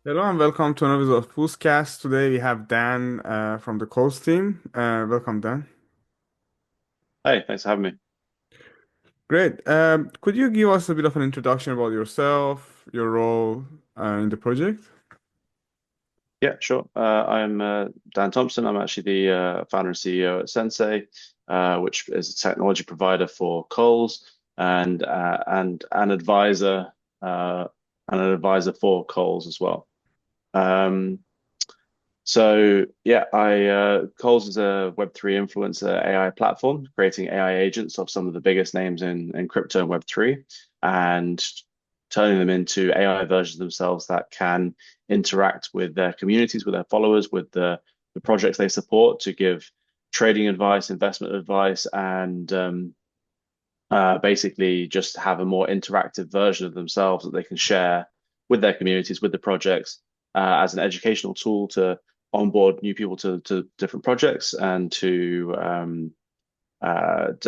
Hello and welcome to another episode of Poolzcast. Today we have Dan from the KOLZ team. Welcome, Dan. Hey, thanks for having me. Great. Could you give us a bit of an introduction about yourself, your role in the project? Yeah, sure. I'm Dan Thomson. I'm actually the founder and CEO at Sensei, which is a technology provider for KOLZ and uh, an advisor for KOLZ as well. Um, so yeah, I KOLZ is a Web3 influencer AI platform, creating AI agents of some of the biggest names in crypto and Web3, and turning them into AI versions themselves that can interact with their communities, with their followers, with the projects they support to give trading advice, investment advice, and basically just have a more interactive version of themselves that they can share with their communities, with the projects, as an educational tool to onboard new people to different projects and to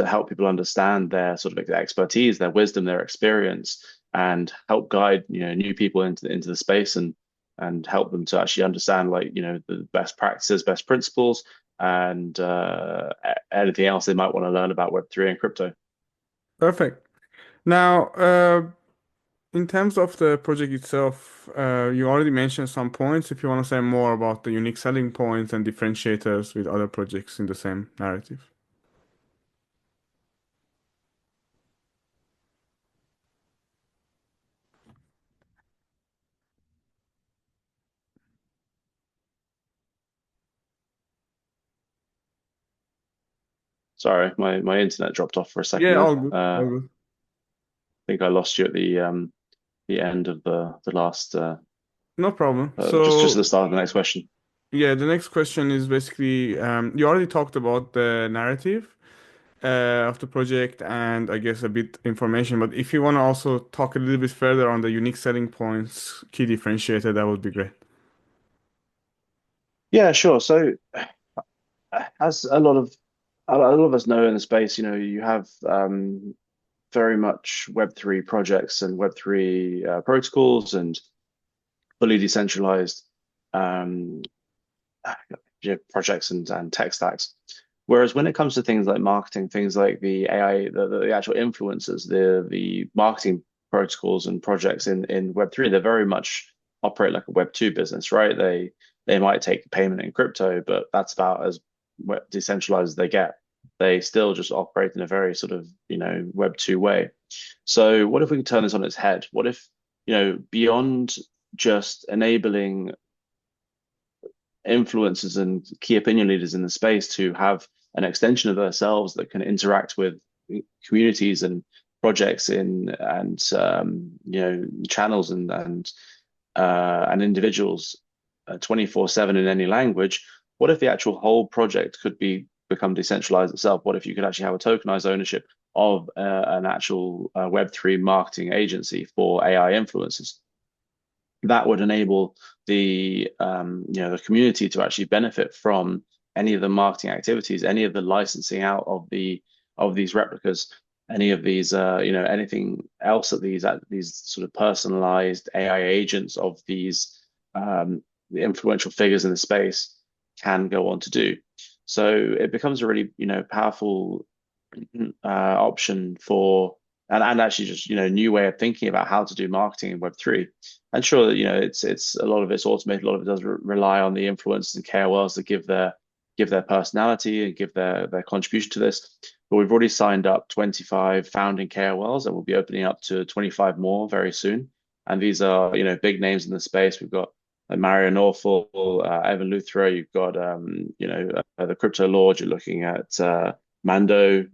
help people understand their sort of expertise, their wisdom, their experience, and help guide new people into the space and help them to actually understand the best practices, best principles, and anything else they might want to learn about Web3 and crypto. Perfect. Now, in terms of the project itself, you already mentioned some points. If you want to say more about the unique selling points and differentiators with other projects in the same narrative. Sorry, my internet dropped off for a second Yeah, there. all good. All good. I think I lost you at the end of the last No problem. just at the So, start of the next question. yeah, the next question is basically you already talked about the narrative of the project and I guess a bit information, but if you want to also talk a little bit further on the unique selling points, key differentiator, that would be great. Yeah, sure. So as a lot of us know in the space, you have very much Web3 projects and Web3 protocols and fully decentralized um, projects and tech stacks. Whereas when it comes to things like marketing, things like the AI, the actual influencers, the marketing protocols and projects in Web3, they're very much operate like a Web2 business, right? They might take payment in crypto, but that's about as decentralized as they get. They still just operate in a very sort of, Web2 way. So what if we could turn this on its head? What if, beyond just enabling influencers and key opinion leaders in the space to have an extension of themselves that can interact with communities and projects in and channels and individuals 24/7 in any language. What if the actual whole project could become decentralized itself? What if you could actually have a tokenized ownership of an actual Web3 marketing agency for AI influencers? That would enable the community to actually benefit from any of the marketing activities, any of the licensing out of these replicas, any of these anything else that these sort of personalized AI agents of these the influential figures in the space can go on to do. So it becomes a really powerful option for and actually just new way of thinking about how to do marketing in Web3. And sure that it's a lot of it's automated, a lot of it does rely on the influencers and KOLs to give their personality and give their contribution to this. But we've already signed up 25 founding KOLs and we'll be opening up to 25 more very soon. And these are big names in the space. We've got Mario Norful, Evan Luthra, you've got the Crypto Lord, you're looking at Mando,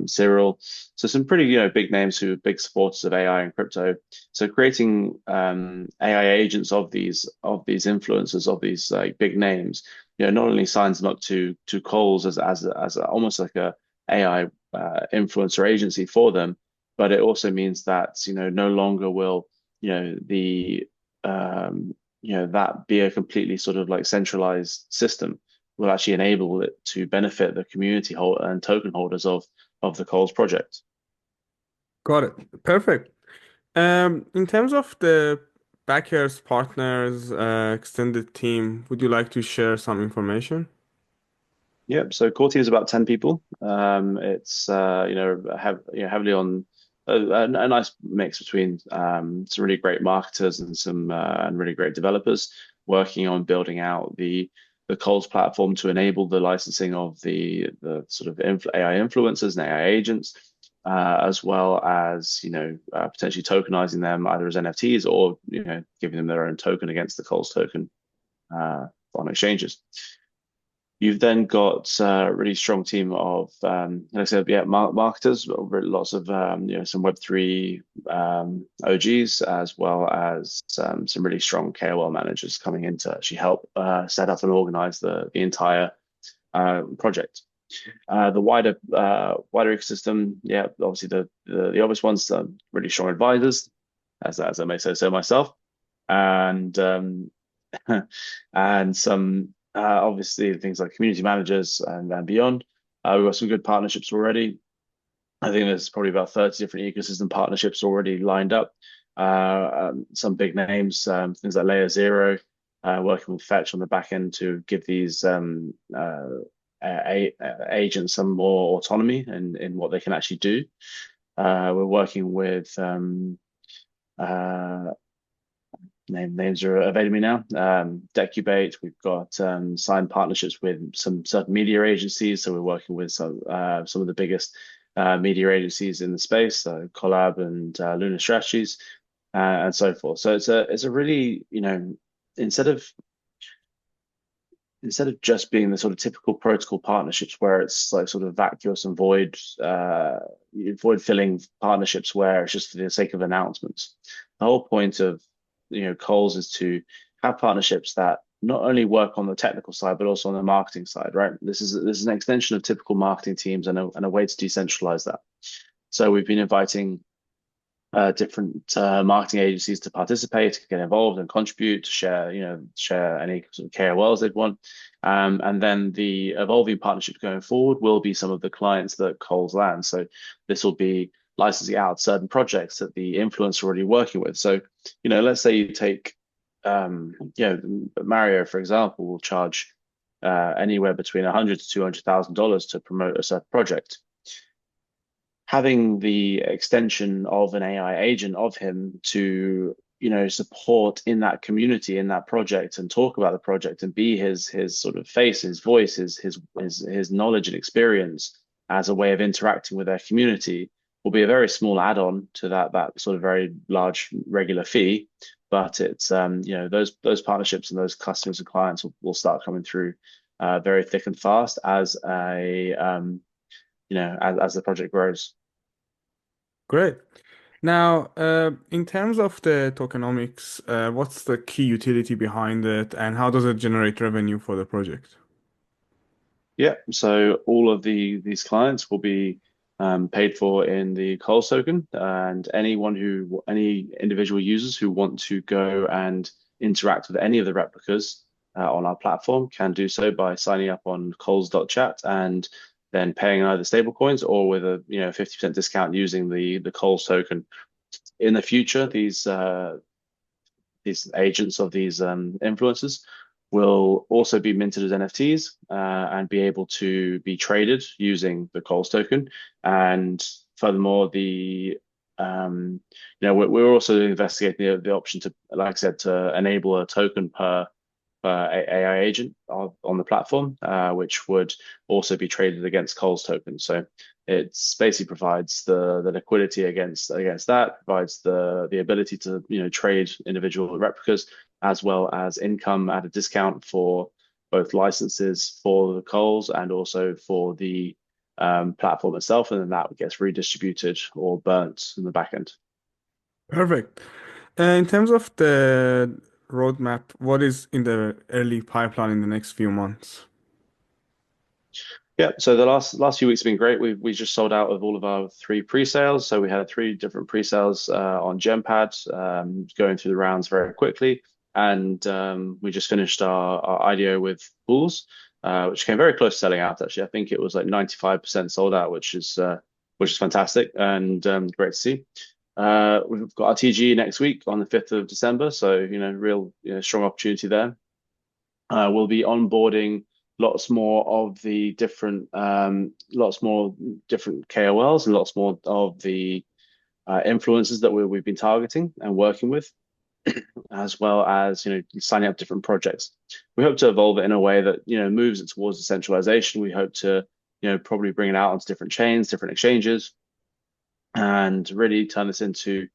Cyril. So some pretty, big names who are big supporters of AI and crypto. So creating AI agents of these influencers of these like big names, not only signs them up to KOLZ almost like a AI influencer agency for them, but it also means that no longer will the that be a completely sort of like centralized system will actually enable it to benefit the community holder and token holders of the KOLZ project. Got it. Perfect. In terms of the backers, partners, extended team, would you like to share some information? Yep. So core team is about 10 people. It's heavily on a nice mix between some really great marketers and some and really great developers working on building out the KOLZ platform to enable the licensing of the sort of AI influencers and AI agents, as well as potentially tokenizing them either as NFTs or giving them their own token against the KOLZ token on exchanges. You've then got a really strong team of, like I said, yeah, marketers, lots of, some Web3 OGs, as well as some really strong KOL managers coming in to actually help set up and organize the entire project. The wider ecosystem, yeah, obviously the obvious ones, really strong advisors, as I may say so myself, and and some obviously things like community managers and beyond. We've got some good partnerships already. I think there's probably about 30 different ecosystem partnerships already lined up. Some big names, things like Layer Zero, working with Fetch on the back end to give these agents some more autonomy in what they can actually do. We're working with names are evading me now. Decubate, we've got signed partnerships with some certain media agencies. So we're working with some of the biggest media agencies in the space, so Collab and Luna Strategies, and so forth. So it's a really, instead of just being the sort of typical protocol partnerships where it's like sort of vacuous and void filling partnerships where it's just for the sake of announcements. The whole point of KOLZ is to have partnerships that not only work on the technical side but also on the marketing side, right? This is an extension of typical marketing teams and a way to decentralize that. So we've been inviting different marketing agencies to participate, to get involved and contribute, to share any sort of KOLs they'd want. And then the evolving partnership going forward will be some of the clients that KOLZ lands. So this will be licensing out certain projects that the influencer are already working with. So, let's say you take, Mario, for example, will charge anywhere between $100,000 to $200,000 to promote a certain project. Having the extension of an AI agent of him to support in that community, in that project, and talk about the project and be his sort of face, his voice, his knowledge and experience as a way of interacting with their community will be a very small add-on to that sort of very large regular fee. But it's those partnerships and those customers and clients will start coming through very thick and fast as as the project grows. Great. Now, in terms of the tokenomics, what's the key utility behind it, and how does it generate revenue for the project? Yeah, so all of these clients will be paid for in the KOLZ token, and any individual users who want to go and interact with any of the replicas on our platform can do so by signing up on KOLZ.chat and then paying either stablecoins or with a 50% discount using the KOLZ token. In the future, these agents of these influencers will also be minted as NFTs and be able to be traded using the KOLZ token. And furthermore, we're also investigating the option to, like I said, to enable a token per AI agent on the platform, which would also be traded against KOLZ tokens. So it basically provides the liquidity against that, provides the ability to trade individual replicas as well as income at a discount for both licenses for the KOLZ and also for the platform itself, and then that gets redistributed or burnt in the back end. Perfect. In terms of the roadmap, what is in the early pipeline in the next few months? Yeah, so the last few weeks have been great. We just sold out of all of our three pre-sales. So we had three different pre-sales on Gempad, going through the rounds very quickly, and we just finished our IDO with Pools, which came very close to selling out. Actually, I think it was like 95% sold out, which is fantastic and great to see. We've got our TG next week on the 5th of December, so real strong opportunity there. We'll be onboarding lots more different KOLs and lots more of the influencers that we've been targeting and working with, as well as signing up different projects. We hope to evolve it in a way that moves it towards decentralization. We hope to probably bring it out onto different chains, different exchanges, and really turn this into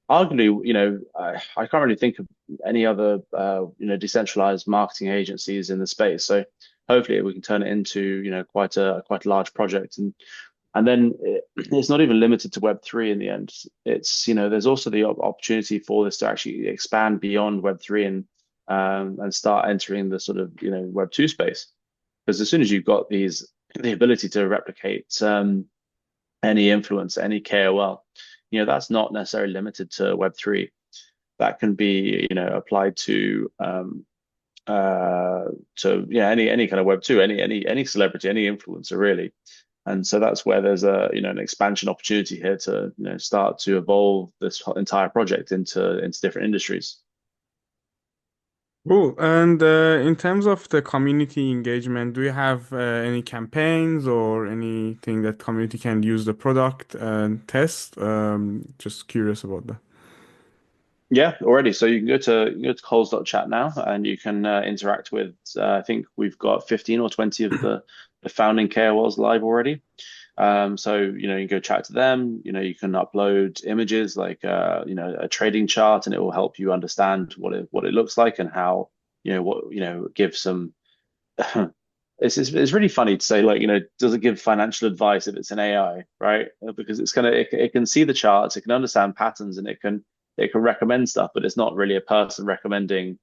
arguably, I can't really think of any other, decentralized marketing agencies in the space. So hopefully we can turn it into, quite a large project. And then it's not even limited to Web3 in the end. It's, there's also the opportunity for this to actually expand beyond Web3 and start entering the sort of, Web2 space. Because as soon as you've got the ability to replicate any influence, any KOL, that's not necessarily limited to Web3. That can be, applied to any kind of Web2, any celebrity, any influencer really. And so that's where there's an expansion opportunity here to start to evolve this entire project into different industries. Cool. And in terms of the community engagement, do you have any campaigns or anything that community can use the product and test? Just curious about that. Yeah, already. So you can go to KOLZ.chat now, and you can interact with. I think we've got 15 or 20 of the founding KOLs live already. So you can go chat to them. You can upload images like a trading chart, and it will help you understand what it looks like and how give some. It's really funny to say, like, does it give financial advice if it's an AI, right? Because it can see the charts, it can understand patterns, and it can recommend stuff, but it's not really a person recommending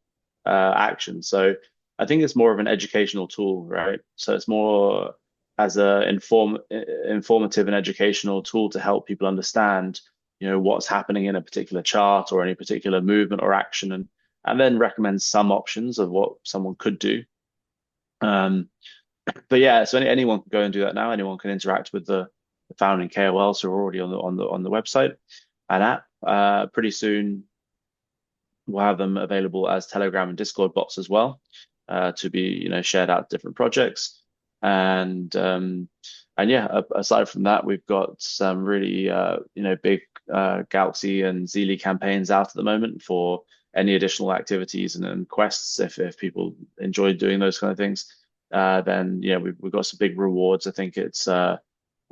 action. So I think it's more of an educational tool, right? So it's more as a informative and educational tool to help people understand, what's happening in a particular chart or any particular movement or action, and then recommend some options of what someone could do. But yeah, so anyone can go and do that now. Anyone can interact with the founding KOLs who are already on the website and app. Pretty soon we'll have them available as Telegram and Discord bots as well, to be shared out to different projects. And yeah, aside from that, we've got some really big Galaxy and Zeely campaigns out at the moment for any additional activities and quests. If people enjoy doing those kind of things, then yeah, we've got some big rewards. I think a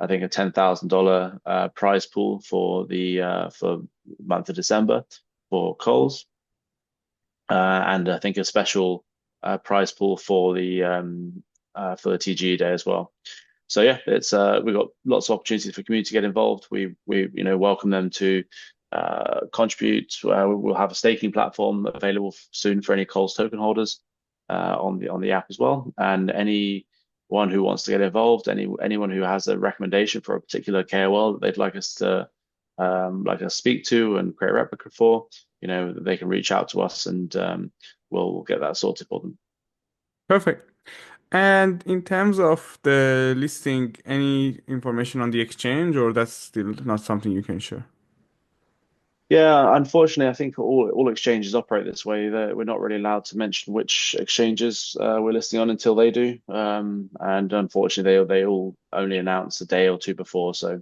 $10,000 prize pool for the month of December for KOLZ, and I think a special prize pool for the TGE day as well. So yeah, it's we've got lots of opportunities for community to get involved. We welcome them to contribute. We'll have a staking platform available soon for any KOLZ token holders on the app as well, and anyone who wants to get involved, anyone who has a recommendation for a particular KOL that they'd like us to speak to and create a replica for, they can reach out to us, and we'll get that sorted for them. Perfect. And in terms of the listing, any information on the exchange, or that's still not something you can share? Yeah, unfortunately, I think all exchanges operate this way. We're not really allowed to mention which exchanges we're listing on until they do. And unfortunately, they all only announce a day or two before. So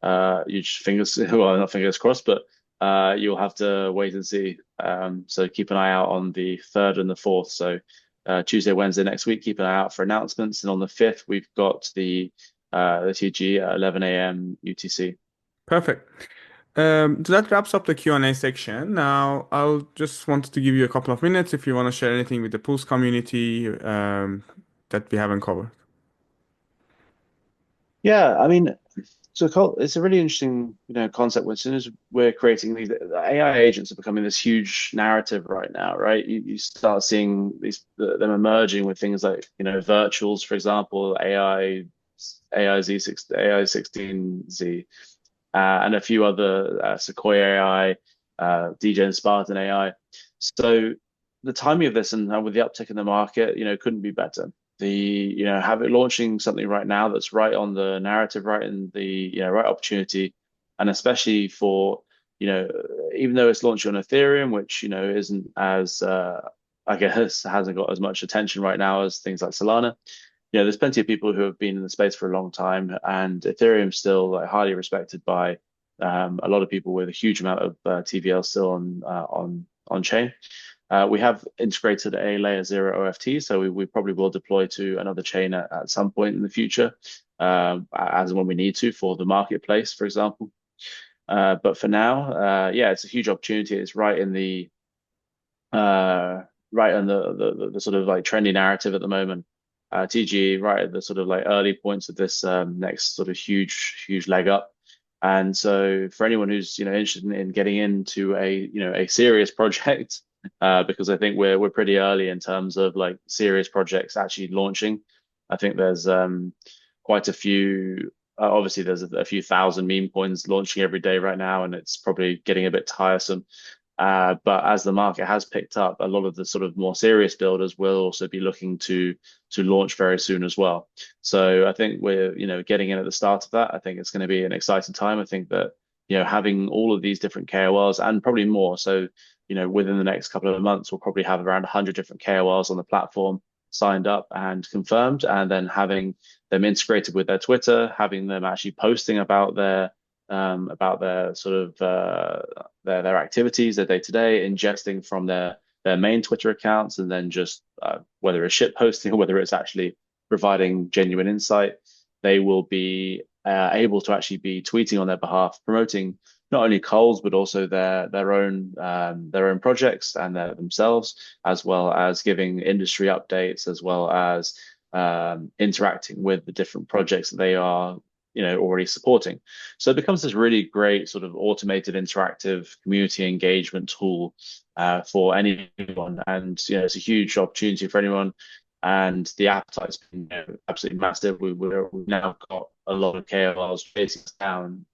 you just well, not fingers crossed, but you'll have to wait and see. So keep an eye out on the 3rd and the 4th. So Tuesday, Wednesday next week, keep an eye out for announcements. And on the 5th, we've got the TG at 11 a.m. UTC. Perfect. So that wraps up the Q&A section. Now, I'll just wanted to give you a couple of minutes if you want to share anything with the Pulse community that we haven't covered. Yeah, I mean, it's a really interesting, concept. As soon as we're creating these, the AI agents are becoming this huge narrative right now, right? You start seeing them emerging with things like, virtuals, for example, AI Z6, AI 16Z, and a few other Sequoia AI, DJ and Spartan AI. So the timing of this and with the uptick in the market, couldn't be better. Have it launching something right now that's right on the narrative, right in the, right opportunity, and especially for, you know, even though it's launching on Ethereum, which, isn't as, I guess, hasn't got as much attention right now as things like Solana. There's plenty of people who have been in the space for a long time, and Ethereum's still like highly respected by a lot of people with a huge amount of TVL still on chain. We have integrated a layer zero OFT, so we probably will deploy to another chain at some point in the future, as and when we need to for the marketplace, for example. But for now, yeah, it's a huge opportunity. It's uh, right on the sort of like trendy narrative at the moment. TGE right at the sort of like early points of this next sort of huge leg up. And so for anyone who's interested in getting into a serious project, because I think we're pretty early in terms of like serious projects actually launching. I think there's quite a few. Obviously, there's a few thousand meme coins launching every day right now, and it's probably getting a bit tiresome. But as the market has picked up, a lot of the sort of more serious builders will also be looking to launch very soon as well. So I think we're, getting in at the start of that. I think it's going to be an exciting time. I think that, having all of these different KOLs and probably more. So, within the next couple of months, we'll probably have around 100 different KOLs on the platform signed up and confirmed, and then having them integrated with their Twitter, having them actually posting about their sort of their activities, their day to day, ingesting from their main Twitter accounts, and then just whether it's shit posting or whether it's actually providing genuine insight, they will be able to actually be tweeting on their behalf, promoting not only KOLZ but also their own projects and themselves, as well as giving industry updates, as well as interacting with the different projects that they are already supporting. So it becomes this really great sort of automated interactive community engagement tool for anyone. And it's a huge opportunity for anyone. And the appetite's been absolutely massive. We've now got a lot of KOLs chasing us down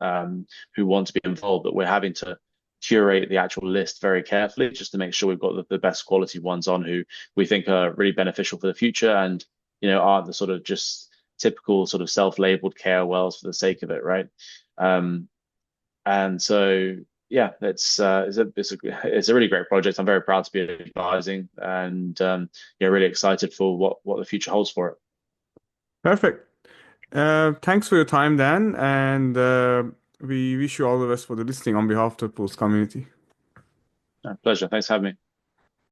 who want to be involved, but we're having to curate the actual list very carefully just to make sure we've got the best quality ones on who we think are really beneficial for the future and aren't the sort of just typical sort of self-labeled KOLs for the sake of it, right? Um, and so yeah, it's a really great project. I'm very proud to be advising, and really excited for what the future holds for it. Perfect. Thanks for your time, Dan, and we wish you all the best for the listening on behalf of the Pulse community. Pleasure. Thanks for having me.